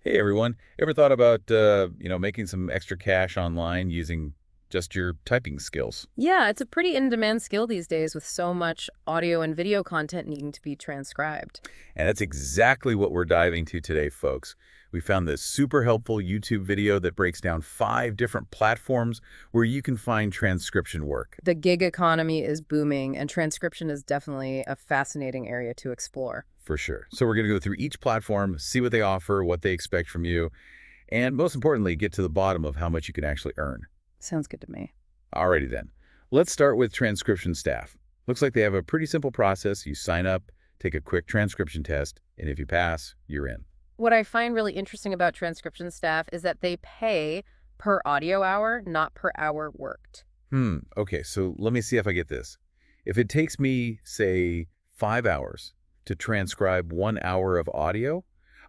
Hey everyone, ever thought about making some extra cash online using just your typing skills? Yeah, it's a pretty in-demand skill these days with so much audio and video content needing to be transcribed. And that's exactly what we're diving to today, folks. We found this super helpful YouTube video that breaks down 5 different platforms where you can find transcription work. The gig economy is booming, and transcription is definitely a fascinating area to explore. For sure. So we're going to go through each platform, see what they offer, what they expect from you, and most importantly, get to the bottom of how much you can actually earn. Sounds good to me. Alrighty then. Let's start with transcription staff. Looks like they have a pretty simple process. You sign up, take a quick transcription test, and if you pass, you're in. What I find really interesting about transcription staff is that they pay per audio hour, not per hour worked. Okay, so let me see if I get this. If it takes me, say, 5 hours to transcribe 1 hour of audio,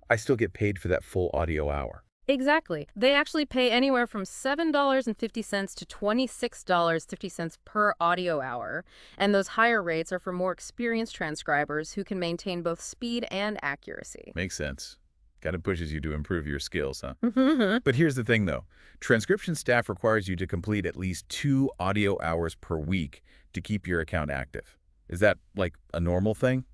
I still get paid for that full audio hour. Exactly. They actually pay anywhere from $7.50 to $26.50 per audio hour, and those higher rates are for more experienced transcribers who can maintain both speed and accuracy. Makes sense. Kind of pushes you to improve your skills, huh? Mhm. But here's the thing, though. Transcription staff requires you to complete at least 2 audio hours per week to keep your account active. Is that like a normal thing?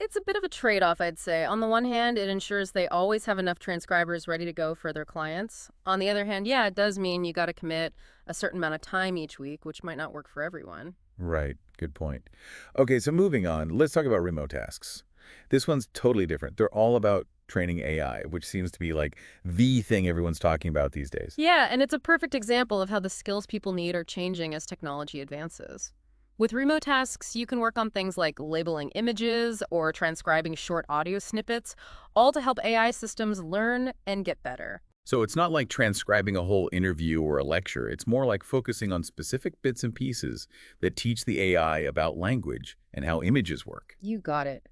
It's a bit of a trade-off, I'd say. On the one hand, it ensures they always have enough transcribers ready to go for their clients. On the other hand, yeah, it does mean you got to commit a certain amount of time each week, which might not work for everyone. Right. Good point. Okay, so moving on, let's talk about remote tasks. This one's totally different. They're all about training AI, which seems to be like the thing everyone's talking about these days. Yeah, and it's a perfect example of how the skills people need are changing as technology advances. With remote tasks, you can work on things like labeling images or transcribing short audio snippets, all to help AI systems learn and get better. So it's not like transcribing a whole interview or a lecture. It's more like focusing on specific bits and pieces that teach the AI about language and how images work. You got it.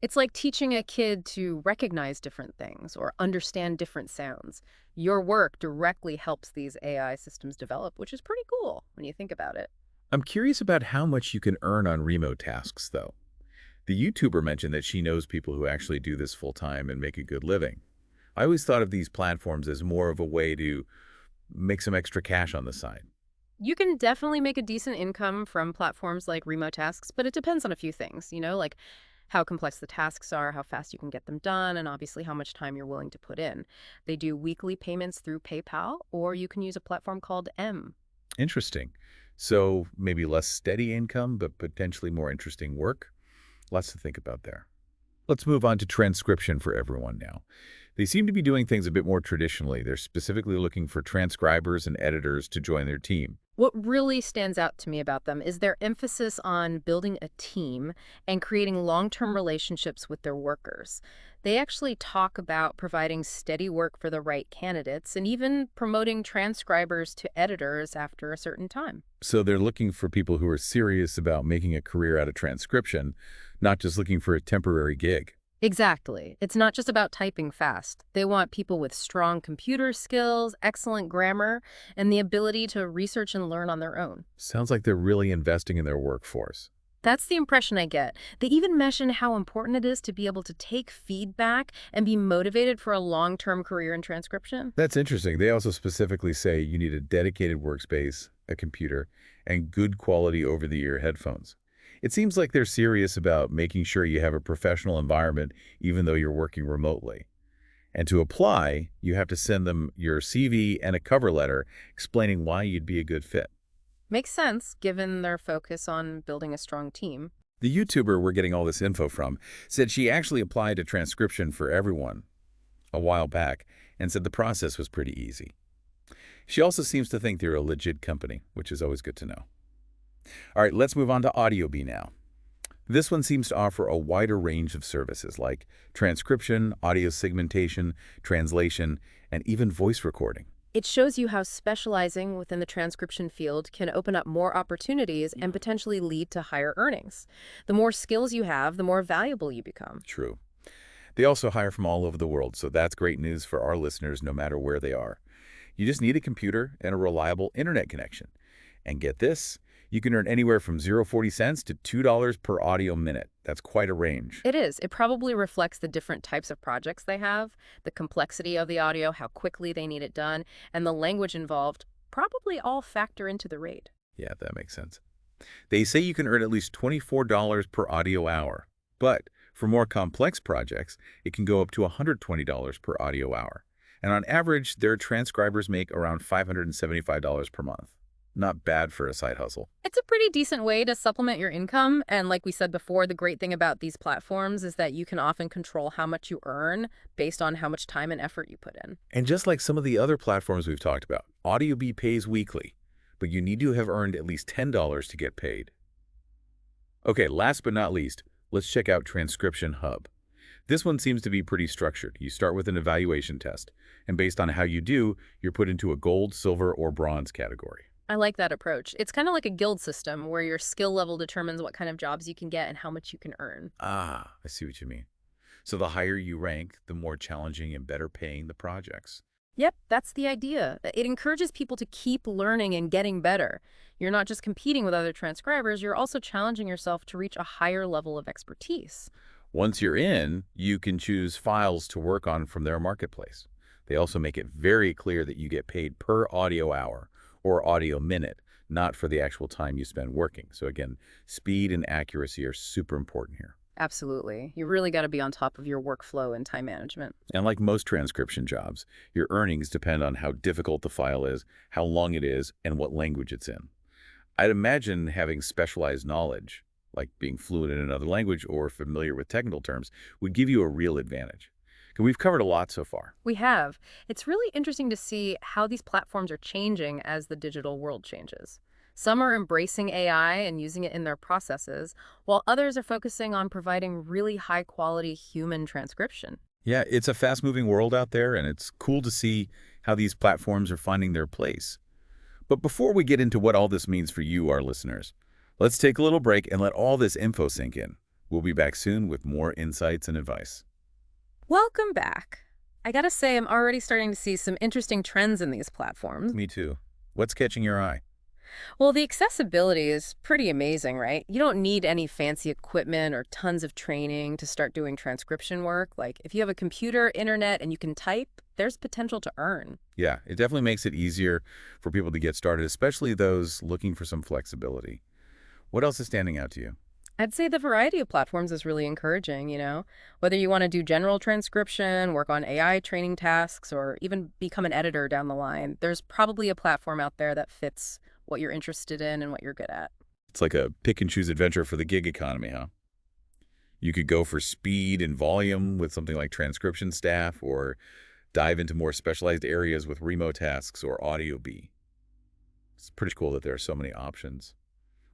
It's like teaching a kid to recognize different things or understand different sounds. Your work directly helps these AI systems develop, which is pretty cool when you think about it. I'm curious about how much you can earn on remote tasks, though. The YouTuber mentioned that she knows people who actually do this full time and make a good living. I always thought of these platforms as more of a way to make some extra cash on the side. You can definitely make a decent income from platforms like remote tasks, but it depends on a few things, like how complex the tasks are, how fast you can get them done, and obviously how much time you're willing to put in. They do weekly payments through PayPal, or you can use a platform called M. Interesting. So maybe less steady income, but potentially more interesting work. Lots to think about there. Let's move on to transcription for everyone now. They seem to be doing things a bit more traditionally. They're specifically looking for transcribers and editors to join their team. What really stands out to me about them is their emphasis on building a team and creating long-term relationships with their workers. They actually talk about providing steady work for the right candidates and even promoting transcribers to editors after a certain time. So they're looking for people who are serious about making a career out of transcription, not just looking for a temporary gig. Exactly. It's not just about typing fast. They want people with strong computer skills, excellent grammar, and the ability to research and learn on their own. Sounds like they're really investing in their workforce. That's the impression I get. They even mention how important it is to be able to take feedback and be motivated for a long-term career in transcription. That's interesting. They also specifically say you need a dedicated workspace, a computer, and good quality over-the-ear headphones. It seems like they're serious about making sure you have a professional environment even though you're working remotely. And to apply, you have to send them your CV and a cover letter explaining why you'd be a good fit. Makes sense, given their focus on building a strong team. The YouTuber we're getting all this info from said she actually applied to transcription for everyone a while back and said the process was pretty easy. She also seems to think they're a legit company, which is always good to know. All right, let's move on to AudioBee now. This one seems to offer a wider range of services like transcription, audio segmentation, translation, and even voice recording. It shows you how specializing within the transcription field can open up more opportunities and potentially lead to higher earnings. The more skills you have, the more valuable you become. True. They also hire from all over the world, so that's great news for our listeners no matter where they are. You just need a computer and a reliable internet connection. And get this, You can earn anywhere from 0.40 cents to $2 per audio minute. That's quite a range. It is. It probably reflects the different types of projects they have, the complexity of the audio, how quickly they need it done, and the language involved probably all factor into the rate. Yeah, that makes sense. They say you can earn at least $24 per audio hour. But for more complex projects, it can go up to $120 per audio hour. And on average, their transcribers make around $575 per month. Not bad for a side hustle. It's a pretty decent way to supplement your income. And like we said before, the great thing about these platforms is that you can often control how much you earn based on how much time and effort you put in. And just like some of the other platforms we've talked about, AudioBee pays weekly, but you need to have earned at least $10 to get paid. Okay, last but not least, let's check out Transcription Hub. This one seems to be pretty structured. You start with an evaluation test, and based on how you do, you're put into a gold, silver, or bronze category. I like that approach. It's kind of like a guild system where your skill level determines what kind of jobs you can get and how much you can earn. Ah, I see what you mean. So the higher you rank, the more challenging and better paying the projects. Yep, that's the idea. It encourages people to keep learning and getting better. You're not just competing with other transcribers, you're also challenging yourself to reach a higher level of expertise. Once you're in, you can choose files to work on from their marketplace. They also make it very clear that you get paid per audio hour or audio minute, not for the actual time you spend working. So again, speed and accuracy are super important here. Absolutely. You really got to be on top of your workflow and time management. And like most transcription jobs, your earnings depend on how difficult the file is, how long it is, and what language it's in. I'd imagine having specialized knowledge, like being fluent in another language or familiar with technical terms, would give you a real advantage. We've covered a lot so far. We have. It's really interesting to see how these platforms are changing as the digital world changes. Some are embracing AI and using it in their processes, while others are focusing on providing really high-quality human transcription. Yeah, it's a fast-moving world out there, and it's cool to see how these platforms are finding their place. But before we get into what all this means for you, our listeners, let's take a little break and let all this info sink in. We'll be back soon with more insights and advice. Welcome back. I gotta say, I'm already starting to see some interesting trends in these platforms. Me too. What's catching your eye? Well, the accessibility is pretty amazing, right? You don't need any fancy equipment or tons of training to start doing transcription work. Like, if you have a computer, internet, and you can type, there's potential to earn. Yeah, it definitely makes it easier for people to get started, especially those looking for some flexibility. What else is standing out to you? I'd say the variety of platforms is really encouraging, Whether you want to do general transcription, work on AI training tasks, or even become an editor down the line, there's probably a platform out there that fits what you're interested in and what you're good at. It's like a pick-and-choose adventure for the gig economy, huh? You could go for speed and volume with something like transcription staff, or dive into more specialized areas with remote tasks or AudioBee. It's pretty cool that there are so many options.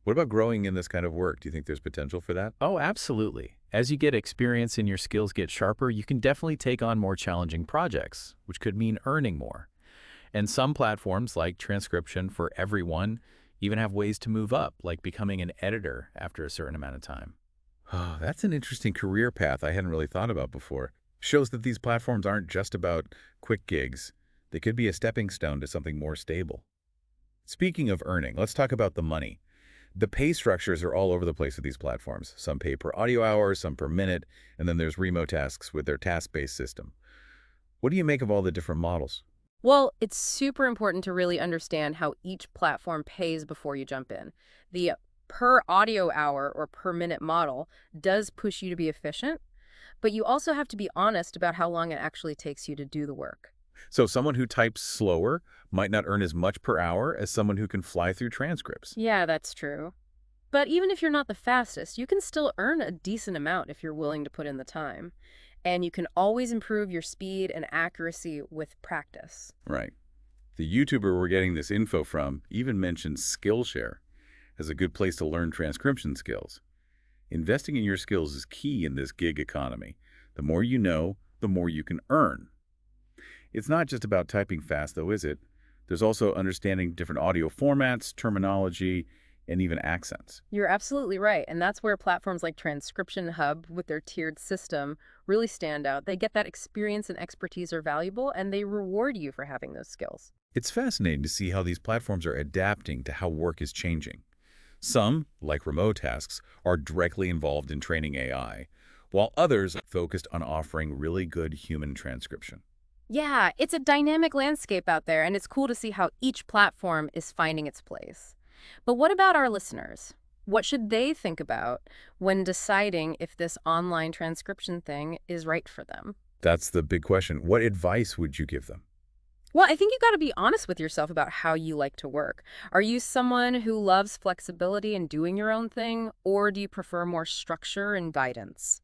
What about growing in this kind of work? Do you think there's potential for that? Oh, absolutely. As you get experience and your skills get sharper, you can definitely take on more challenging projects, which could mean earning more. And some platforms, like Transcription for Everyone, even have ways to move up, like becoming an editor after a certain amount of time. Oh, that's an interesting career path I hadn't really thought about before. Shows that these platforms aren't just about quick gigs. They could be a stepping stone to something more stable. Speaking of earning, let's talk about the money. The pay structures are all over the place with these platforms. Some pay per audio hour, some per minute, and then there's remote tasks with their task-based system. What do you make of all the different models? Well, it's super important to really understand how each platform pays before you jump in. The per audio hour or per minute model does push you to be efficient, but you also have to be honest about how long it actually takes you to do the work. So someone who types slower might not earn as much per hour as someone who can fly through transcripts. Yeah, that's true. But even if you're not the fastest, you can still earn a decent amount if you're willing to put in the time. And you can always improve your speed and accuracy with practice. Right. The YouTuber we're getting this info from even mentions Skillshare as a good place to learn transcription skills. Investing in your skills is key in this gig economy. The more you know, the more you can earn. It's not just about typing fast, though, is it? There's also understanding different audio formats, terminology, and even accents. You're absolutely right. And that's where platforms like Transcription Hub with their tiered system really stand out. They get that experience and expertise are valuable, and they reward you for having those skills. It's fascinating to see how these platforms are adapting to how work is changing. Some, like remote tasks, are directly involved in training AI, while others are focused on offering really good human transcription. Yeah, it's a dynamic landscape out there, and it's cool to see how each platform is finding its place. But what about our listeners? What should they think about when deciding if this online transcription thing is right for them? That's the big question. What advice would you give them? Well, I think you got to be honest with yourself about how you like to work. Are you someone who loves flexibility and doing your own thing, or do you prefer more structure and guidance?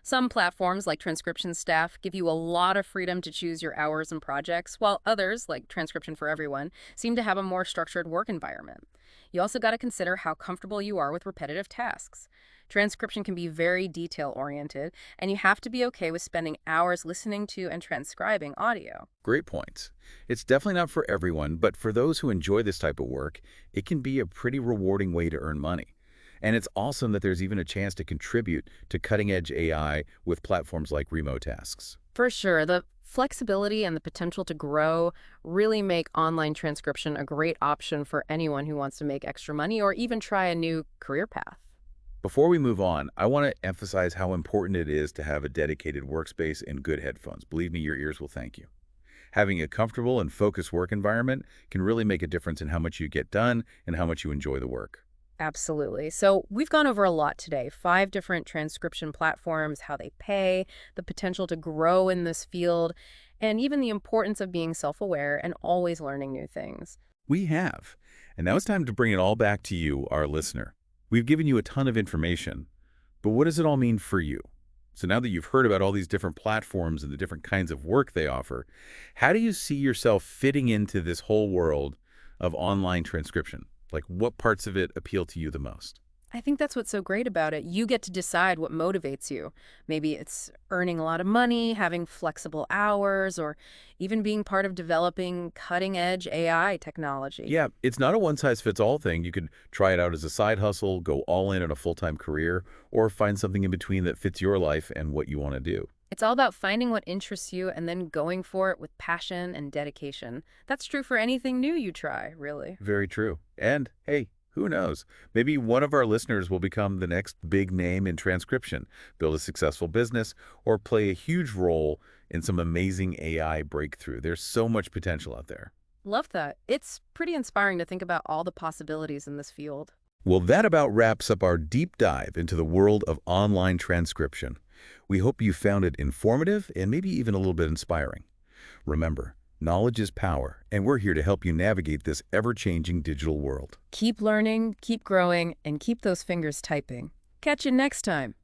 Some platforms, like Transcription Staff, give you a lot of freedom to choose your hours and projects, while others, like Transcription for Everyone, seem to have a more structured work environment. You also got to consider how comfortable you are with repetitive tasks. Transcription can be very detail-oriented, and you have to be okay with spending hours listening to and transcribing audio. Great points. It's definitely not for everyone, but for those who enjoy this type of work, it can be a pretty rewarding way to earn money. And it's awesome that there's even a chance to contribute to cutting-edge AI with platforms like remote tasks. For sure, the flexibility and the potential to grow really make online transcription a great option for anyone who wants to make extra money or even try a new career path. Before we move on, I want to emphasize how important it is to have a dedicated workspace and good headphones. Believe me, your ears will thank you. Having a comfortable and focused work environment can really make a difference in how much you get done and how much you enjoy the work. Absolutely. So we've gone over a lot today. 5 different transcription platforms, how they pay, the potential to grow in this field, and even the importance of being self-aware and always learning new things. We have. And now it's time to bring it all back to you, our listener. We've given you a ton of information, but what does it all mean for you? So now that you've heard about all these different platforms and the different kinds of work they offer, how do you see yourself fitting into this whole world of online transcription? Like, what parts of it appeal to you the most? I think that's what's so great about it. You get to decide what motivates you. Maybe it's earning a lot of money, having flexible hours, or even being part of developing cutting-edge AI technology. Yeah, it's not a one-size-fits-all thing. You could try it out as a side hustle, go all in on a full-time career, or find something in between that fits your life and what you want to do. It's all about finding what interests you and then going for it with passion and dedication. That's true for anything new you try, really. Very true. And, hey, who knows? Maybe one of our listeners will become the next big name in transcription, build a successful business, or play a huge role in some amazing AI breakthrough. There's so much potential out there. Love that. It's pretty inspiring to think about all the possibilities in this field. Well, that about wraps up our deep dive into the world of online transcription. We hope you found it informative and maybe even a little bit inspiring. Remember, knowledge is power, and we're here to help you navigate this ever-changing digital world. Keep learning, keep growing, and keep those fingers typing. Catch you next time.